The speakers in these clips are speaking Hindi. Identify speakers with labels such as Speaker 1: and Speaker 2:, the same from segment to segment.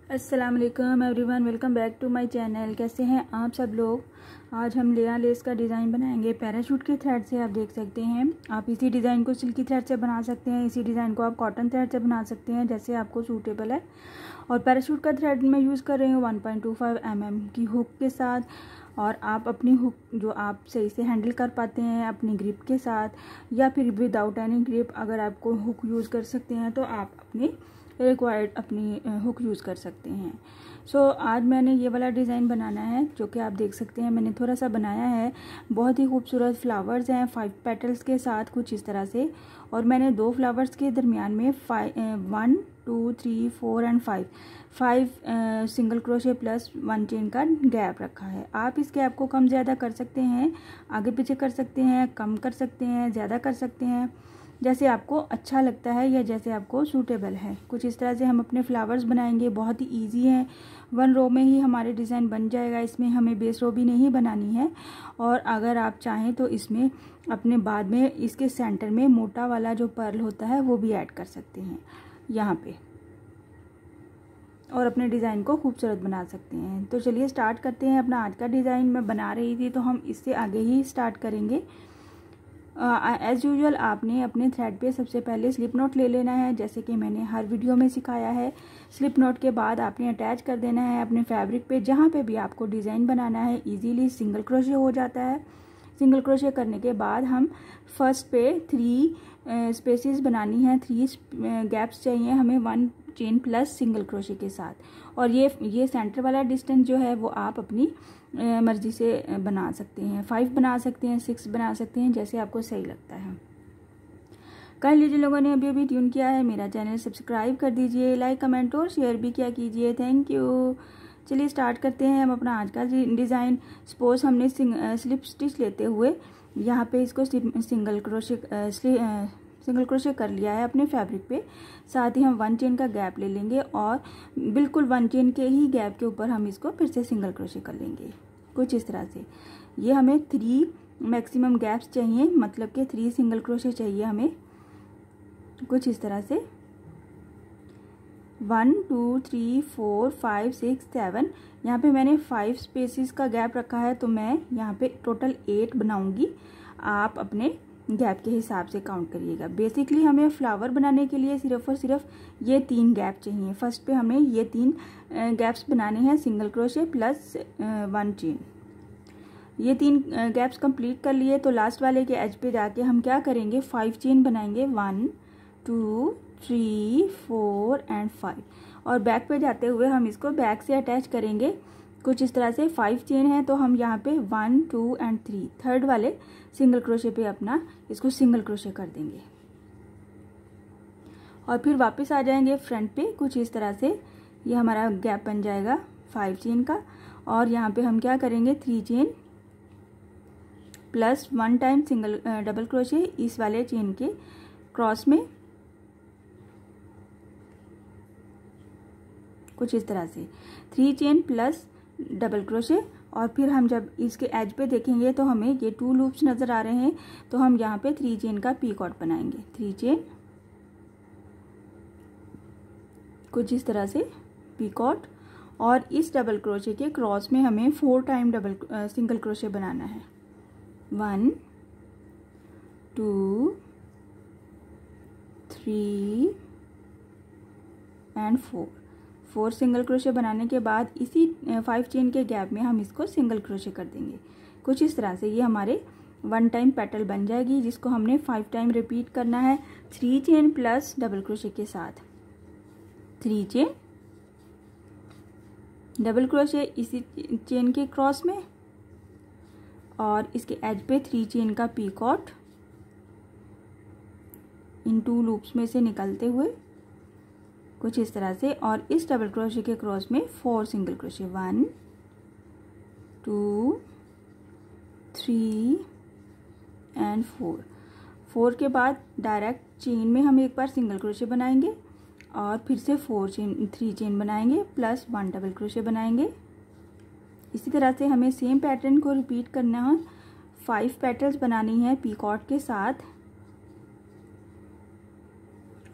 Speaker 1: अस्सलाम वालेकुम everyone, welcome back to my channel. कैसे हैं आप सब लोग। आज हम लेया लेस का डिज़ाइन बनाएंगे पैराशूट के थ्रेड से। आप देख सकते हैं, आप इसी डिज़ाइन को सिल्की थ्रेड से बना सकते हैं, इसी डिज़ाइन को आप कॉटन थ्रेड से बना सकते हैं, जैसे आपको सूटेबल है। और पैराशूट का थ्रेड मैं यूज़ कर रही हूँ 1.25 mm की हुक के साथ। और आप अपनी हुक जो आप सही से हैंडल कर पाते हैं अपनी ग्रिप के साथ, या फिर विदाउट एनी ग्रिप अगर आपको हुक यूज़ कर सकते हैं तो आप अपनी रिक्वायर्ड अपनी हुक यूज़ कर सकते हैं। आज मैंने ये वाला डिज़ाइन बनाना है, जो कि आप देख सकते हैं मैंने थोड़ा सा बनाया है। बहुत ही खूबसूरत फ्लावर्स हैं 5 पेटल्स के साथ, कुछ इस तरह से। और मैंने 2 फ्लावर्स के दरमियान में 1 2 3 4 and 5 single crochet plus 1 chain का गैप रखा है। आप इस गैप को कम ज़्यादा कर सकते हैं, आगे पीछे कर सकते हैं, कम कर सकते हैं, ज़्यादा कर सकते हैं, जैसे आपको अच्छा लगता है या जैसे आपको सूटेबल है। कुछ इस तरह से हम अपने फ्लावर्स बनाएंगे। बहुत ही इजी है, 1 रो में ही हमारे डिज़ाइन बन जाएगा। इसमें हमें बेस रो भी नहीं बनानी है। और अगर आप चाहें तो इसमें अपने बाद में इसके सेंटर में मोटा वाला जो पर्ल होता है वो भी ऐड कर सकते हैं यहाँ पे, और अपने डिज़ाइन को खूबसूरत बना सकते हैं। तो चलिए स्टार्ट करते हैं अपना आज का डिज़ाइन। मैं बना रही थी तो हम इससे आगे ही स्टार्ट करेंगे। एज़ यूजुअल आपने अपने थ्रेड पे सबसे पहले स्लिप नॉट ले लेना है, जैसे कि मैंने हर वीडियो में सिखाया है। स्लिप नॉट के बाद आपने अटैच कर देना है अपने फैब्रिक पे, जहाँ पे भी आपको डिज़ाइन बनाना है। इजीली सिंगल क्रोशे हो जाता है। सिंगल क्रोशे करने के बाद हम फर्स्ट पे 3 स्पेसेस बनानी है, 3 गैप्स चाहिए हमें 1 चेन प्लस सिंगल क्रोशे के साथ। और ये सेंटर वाला डिस्टेंस जो है वो आप अपनी मर्जी से बना सकते हैं। 5 बना सकते हैं, 6 बना सकते हैं, जैसे आपको सही लगता है। कर लीजिए लोगों ने अभी ट्यून किया है मेरा चैनल, सब्सक्राइब कर दीजिए, लाइक कमेंट और शेयर भी किया कीजिए। Thank you. चलिए स्टार्ट करते हैं हम अपना आज का डिज़ाइन। सपोज हमने स्लिप स्टिच लेते हुए यहाँ पे इसको सिंगल क्रोशे कर लिया है अपने फैब्रिक पे। साथ ही हम 1 चेन का गैप ले लेंगे और बिल्कुल 1 चेन के ही गैप के ऊपर हम इसको फिर से सिंगल क्रोशे कर लेंगे, कुछ इस तरह से। ये हमें 3 मैक्सिमम गैप्स चाहिए, मतलब कि 3 सिंगल क्रोशे चाहिए हमें, कुछ इस तरह से। 1 2 3 4 5 6 7 यहाँ पे मैंने 5 स्पेसेस का गैप रखा है, तो मैं यहाँ पे टोटल 8 बनाऊंगी। आप अपने गैप के हिसाब से काउंट करिएगा। बेसिकली हमें फ्लावर बनाने के लिए सिर्फ और सिर्फ ये 3 गैप चाहिए। फर्स्ट पे हमें ये 3 गैप्स बनाने हैं, सिंगल क्रोशे प्लस 1 चेन। ये 3 गैप्स कंप्लीट कर लिए तो लास्ट वाले के एज पे जाके हम क्या करेंगे, 5 चेन बनाएंगे, 1 2 3 4 एंड 5। और बैक पे जाते हुए हम इसको बैक से अटैच करेंगे, कुछ इस तरह से। 5 चेन है तो हम यहाँ पे 1 2 एंड 3 थर्ड वाले सिंगल क्रोशे पे अपना इसको सिंगल क्रोशे कर देंगे। और फिर वापस आ जाएंगे फ्रंट पे, कुछ इस तरह से। ये हमारा गैप बन जाएगा 5 चेन का। और यहाँ पे हम क्या करेंगे, 3 chain plus 1 time double crochet इस वाले चेन के क्रॉस में, कुछ इस तरह से। 3 चेन प्लस डबल क्रोशे। और फिर हम जब इसके एज पे देखेंगे तो हमें ये 2 लूप्स नज़र आ रहे हैं, तो हम यहाँ पे 3 चेन का पीकॉट बनाएंगे। 3 चेन, कुछ इस तरह से पीकॉट। और इस डबल क्रोशे के क्रॉस में हमें 4 टाइम सिंगल क्रोशे बनाना है। 1 2 3 एंड 4 सिंगल क्रोशे बनाने के बाद इसी 5 चेन के गैप में हम इसको सिंगल क्रोशे कर देंगे, कुछ इस तरह से। ये हमारे 1 टाइम पेटल बन जाएगी, जिसको हमने 5 टाइम रिपीट करना है 3 चेन प्लस डबल क्रोशे के साथ। 3 चेन डबल क्रोशे इसी चेन के क्रॉस में, और इसके एज पे 3 चेन का पीकॉट इन 2 लूप्स में से निकलते हुए, कुछ इस तरह से। और इस डबल क्रोशे के क्रॉस में 4 सिंगल क्रोशे, 1 2 3 एंड 4 के बाद डायरेक्ट चेन में हम एक बार सिंगल क्रोशे बनाएंगे और फिर से 3 चेन बनाएंगे प्लस 1 डबल क्रोशे बनाएंगे। इसी तरह से हमें सेम पैटर्न को रिपीट करना है। 5 पेटल्स बनानी है पीकॉट के साथ,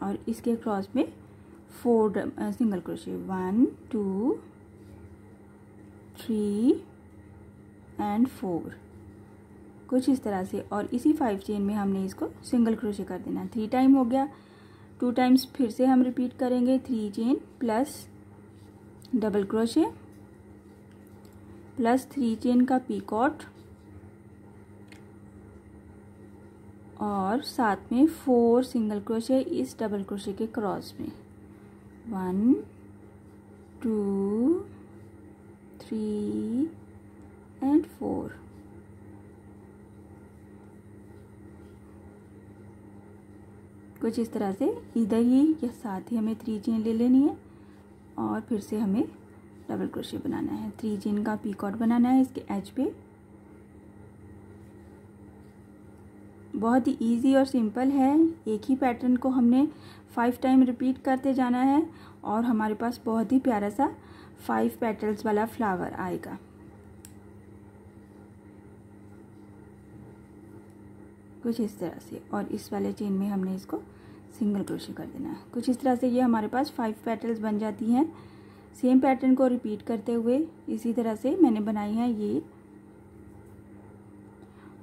Speaker 1: और इसके क्रॉस में 4 सिंगल क्रोशे, 1 2 3 एंड 4, कुछ इस तरह से। और इसी 5 चेन में हमने इसको सिंगल क्रोशे कर देना। 3 टाइम हो गया, 2 टाइम्स फिर से हम रिपीट करेंगे। 3 chain plus double crochet plus 3 chain का पीकॉट और साथ में 4 सिंगल क्रोशे इस डबल क्रोशे के क्रॉस में। 1 2 3 एंड 4। कुछ इस तरह से इधर ही या साथ ही हमें 3 चेन ले लेनी है और फिर से हमें डबल क्रोशे बनाना है। 3 चेन का पीकॉट बनाना है इसके एज पे। बहुत ही इजी और सिंपल है। एक ही पैटर्न को हमने 5 टाइम रिपीट करते जाना है और हमारे पास बहुत ही प्यारा सा 5 पेटल्स वाला फ्लावर आएगा। कुछ इस तरह से। और इस वाले चेन में हमने इसको सिंगल क्रोशे कर देना है। कुछ इस तरह से ये हमारे पास 5 पेटल्स बन जाती हैं। सेम पैटर्न को रिपीट करते हुए इसी तरह से मैंने बनाई है ये।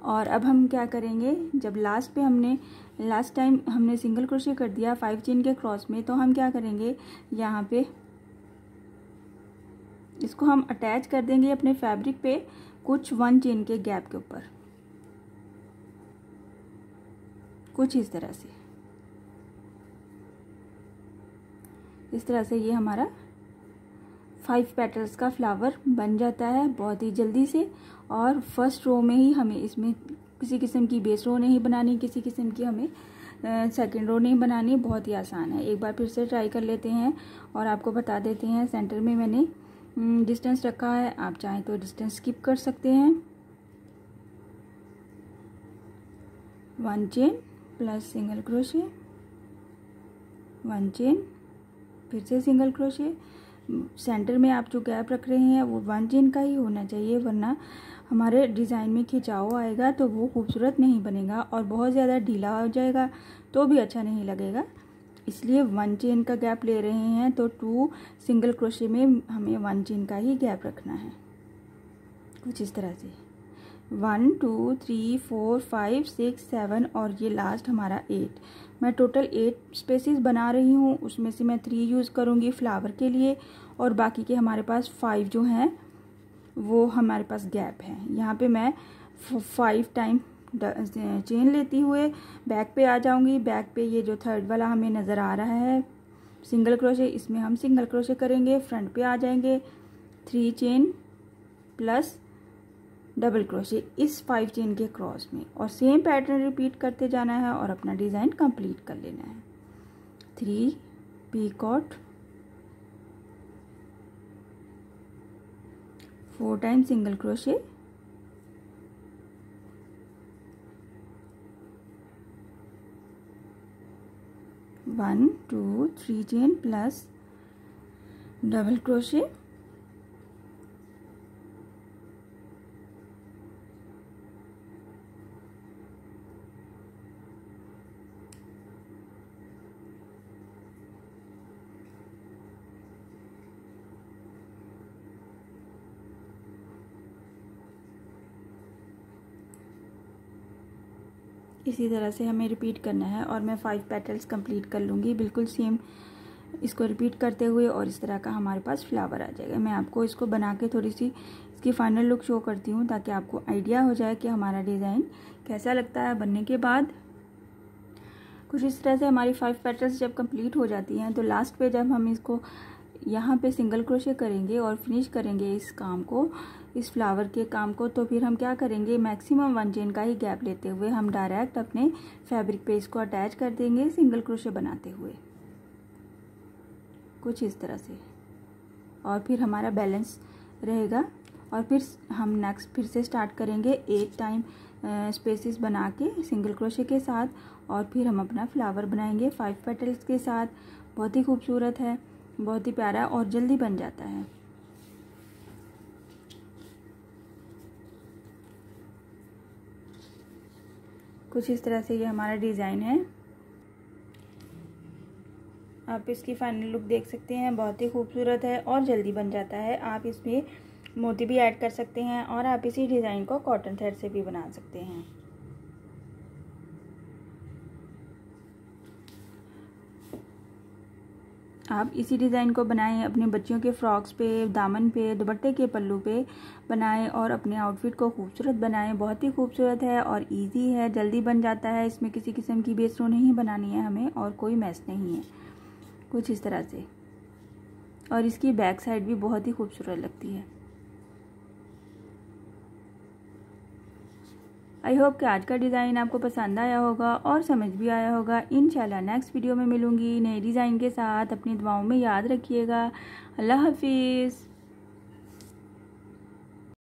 Speaker 1: और अब हम क्या करेंगे, जब लास्ट टाइम हमने सिंगल क्रोशे कर दिया 5 चेन के क्रॉस में, तो हम क्या करेंगे, यहाँ पे इसको हम अटैच कर देंगे अपने फैब्रिक पे कुछ 1 चेन के गैप के ऊपर, कुछ इस तरह से। इस तरह से ये हमारा 5 पेटल्स का फ्लावर बन जाता है बहुत ही जल्दी से। और फर्स्ट रो में ही हमें इसमें किसी किस्म की बेस रो नहीं बनानी, किसी किस्म की हमें सेकंड रो नहीं बनानी। बहुत ही आसान है। एक बार फिर से ट्राई कर लेते हैं और आपको बता देते हैं। सेंटर में मैंने डिस्टेंस रखा है, आप चाहें तो डिस्टेंस स्किप कर सकते हैं। 1 chain plus single crochet, 1 chain फिर से सिंगल क्रोशे। सेंटर में आप जो गैप रख रहे हैं वो 1 चेन का ही होना चाहिए, वरना हमारे डिज़ाइन में खिंचाव आएगा तो वो खूबसूरत नहीं बनेगा और बहुत ज़्यादा ढीला हो जाएगा तो भी अच्छा नहीं लगेगा। इसलिए 1 चेन का गैप ले रहे हैं तो 2 सिंगल क्रोशे में हमें 1 चेन का ही गैप रखना है। कुछ इस तरह से 1 2 3 4 5 6 7 और ये लास्ट हमारा 8। मैं टोटल 8 स्पेसेस बना रही हूँ, उसमें से मैं 3 यूज़ करूँगी फ्लावर के लिए और बाकी के हमारे पास 5 जो हैं वो हमारे पास गैप है। यहाँ पे मैं 5 टाइम चेन लेती हुए बैक पे आ जाऊँगी। बैक पे ये जो थर्ड वाला हमें नज़र आ रहा है सिंगल क्रोशे, इसमें हम सिंगल क्रोशे करेंगे। फ्रंट पे आ जाएंगे 3 चेन प्लस डबल क्रोशे इस 5 चेन के क्रॉस में और सेम पैटर्न रिपीट करते जाना है और अपना डिज़ाइन कंप्लीट कर लेना है। 3 picot, 4 time single crochet, 1 2 3 chain plus double crochet, इसी तरह से हमें रिपीट करना है और मैं 5 पेटल्स कंप्लीट कर लूँगी बिल्कुल सेम इसको रिपीट करते हुए और इस तरह का हमारे पास फ्लावर आ जाएगा। मैं आपको इसको बना के थोड़ी सी इसकी फाइनल लुक शो करती हूँ ताकि आपको आइडिया हो जाए कि हमारा डिज़ाइन कैसा लगता है बनने के बाद। कुछ इस तरह से हमारी 5 पेटल्स जब कंप्लीट हो जाती हैं तो लास्ट पे जब हम इसको यहाँ पे सिंगल क्रोशे करेंगे और फिनिश करेंगे इस काम को, इस फ्लावर के काम को, तो फिर हम क्या करेंगे, मैक्सिमम 1 चेन का ही गैप लेते हुए हम डायरेक्ट अपने फैब्रिक पे इसको अटैच कर देंगे सिंगल क्रोशे बनाते हुए, कुछ इस तरह से। और फिर हमारा बैलेंस रहेगा और फिर हम नेक्स्ट फिर से स्टार्ट करेंगे 8 टाइम स्पेसेस बना के सिंगल क्रोशे के साथ और फिर हम अपना फ्लावर बनाएंगे 5 पेटल्स के साथ। बहुत ही खूबसूरत है, बहुत ही प्यारा और जल्दी बन जाता है। कुछ इस तरह से ये हमारा डिज़ाइन है। आप इसकी फाइनल लुक देख सकते हैं, बहुत ही खूबसूरत है और जल्दी बन जाता है। आप इसमें मोती भी ऐड कर सकते हैं और आप इसी डिज़ाइन को कॉटन थ्रेड से भी बना सकते हैं। आप इसी डिज़ाइन को बनाएं, अपने बच्चियों के फ्रॉक्स पे, दामन पे, दुपट्टे के पल्लू पे बनाएं और अपने आउटफिट को खूबसूरत बनाएं। बहुत ही खूबसूरत है और इजी है, जल्दी बन जाता है। इसमें किसी किस्म की बेस रो नहीं बनानी है हमें और कोई मैस नहीं है, कुछ इस तरह से। और इसकी बैक साइड भी बहुत ही खूबसूरत लगती है। आई होप कि आज का डिज़ाइन आपको पसंद आया होगा और समझ भी आया होगा। इंशाल्लाह नेक्स्ट वीडियो में मिलूंगी नए डिज़ाइन के साथ। अपनी दुआओं में याद रखिएगा। अल्लाह हाफिज़।